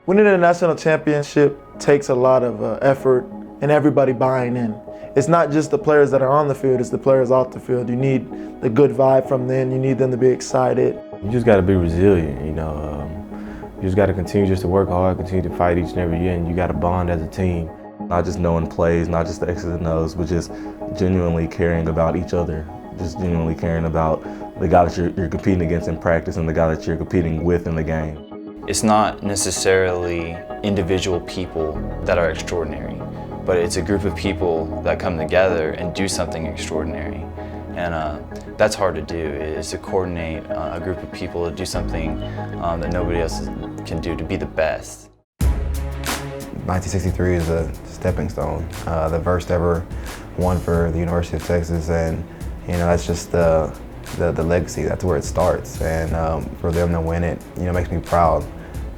Winning a national championship takes a lot of effort and everybody buying in. It's not just the players that are on the field, it's the players off the field. You need the good vibe from them, you need them to be excited. You just got to be resilient, you know. You just got to continue just to work hard, continue to fight each and every year, and you got to bond as a team. Not just knowing plays, not just the X's and O's, but just genuinely caring about each other. Just genuinely caring about the guy that you're competing against in practice and the guy that you're competing with in the game. It's not necessarily individual people that are extraordinary, but it's a group of people that come together and do something extraordinary. And that's hard to do, is to coordinate a group of people to do something that nobody else can do, to be the best. 1963 is a stepping stone, the first ever one for the University of Texas, and you know, that's just the legacy. That's where it starts, and for them to win it, you know, makes me proud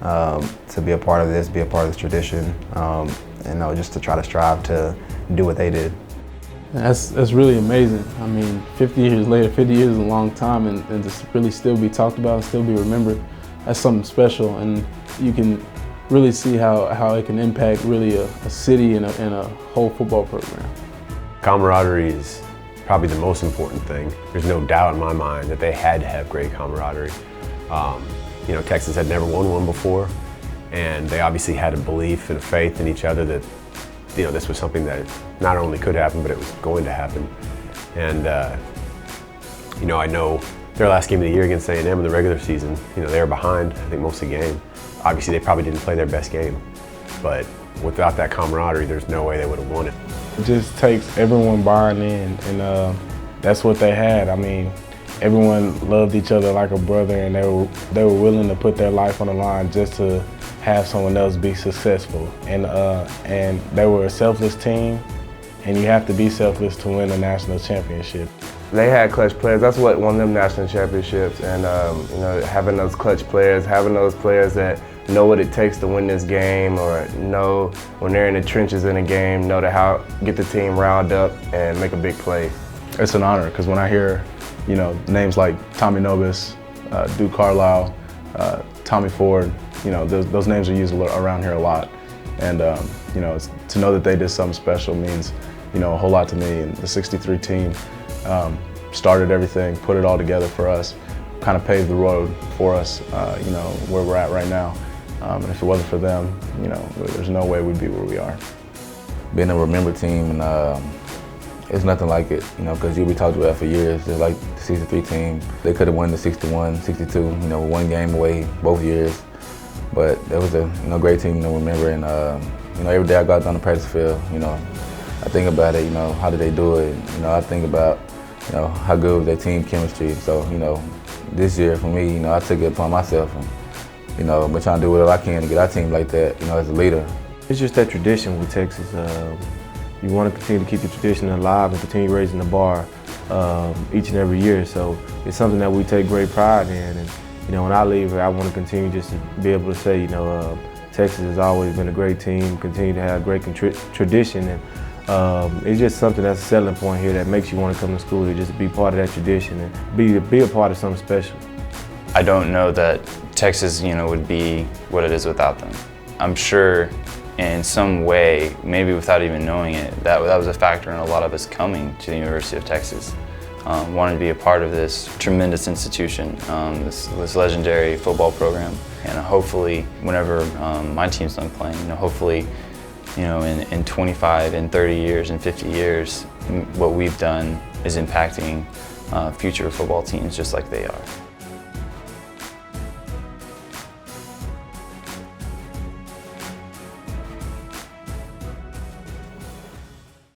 to be a part of this, be a part of this tradition, and you know, just to try to strive to do what they did. That's really amazing. I mean, 50 years later, 50 years is a long time, and to really still be talked about and still be remembered, that's something special, and you can really see how it can impact really a city and a whole football program. Camaraderie is probably the most important thing. There's no doubt in my mind that they had to have great camaraderie. You know, Texas had never won one before, and they obviously had a belief and a faith in each other that, you know, this was something that not only could happen, but it was going to happen. And you know, I know their last game of the year against A&M in the regular season, you know, they were behind, I think, most of the game. Obviously, they probably didn't play their best game, but without that camaraderie, there's no way they would have won it. It just takes everyone buying in, and that's what they had. I mean, everyone loved each other like a brother, and they were willing to put their life on the line just to have someone else be successful. And they were a selfless team, and you have to be selfless to win a national championship. They had clutch players. That's what won them national championships. And you know, having those clutch players, having those players that know what it takes to win this game, or know when they're in the trenches in a game, know how get the team riled up and make a big play. It's an honor, because when I hear, you know, names like Tommy Nobis, Duke Carlisle, Tommy Ford, you know, those names are used around here a lot. And you know, to know that they did something special means, you know, a whole lot to me. And the '63 team started everything, put it all together for us, kind of paved the road for us, you know, where we're at right now. And if it wasn't for them, you know, there's no way we'd be where we are. Being a remembered team, and it's nothing like it, you know, because we talked about it for years, just like the '63 team. They could have won the '61, '62, you know, one game away both years. But that was a great team to remember, and you know, every day I go out on the practice field, you know, I think about it, you know, how did they do it? You know, I think about, you know, how good was their team chemistry. So, you know, this year for me, you know, I took it upon myself, and you know, I've been trying to do whatever I can to get our team like that, you know, as a leader. It's just that tradition with Texas. You want to continue to keep the tradition alive and continue raising the bar each and every year. So it's something that we take great pride in. And you know, when I leave here, I want to continue just to be able to say, you know, Texas has always been a great team, continue to have great tradition, and it's just something that's a selling point here that makes you want to come to school here, just to be part of that tradition and be a part of something special. I don't know that Texas, you know, would be what it is without them. I'm sure in some way, maybe without even knowing it, that was a factor in a lot of us coming to the University of Texas. Wanted to be a part of this tremendous institution, this legendary football program. And hopefully, whenever my team's done playing, you know, hopefully, you know, in 25, in 30 years, in 50 years, what we've done is impacting future football teams just like they are.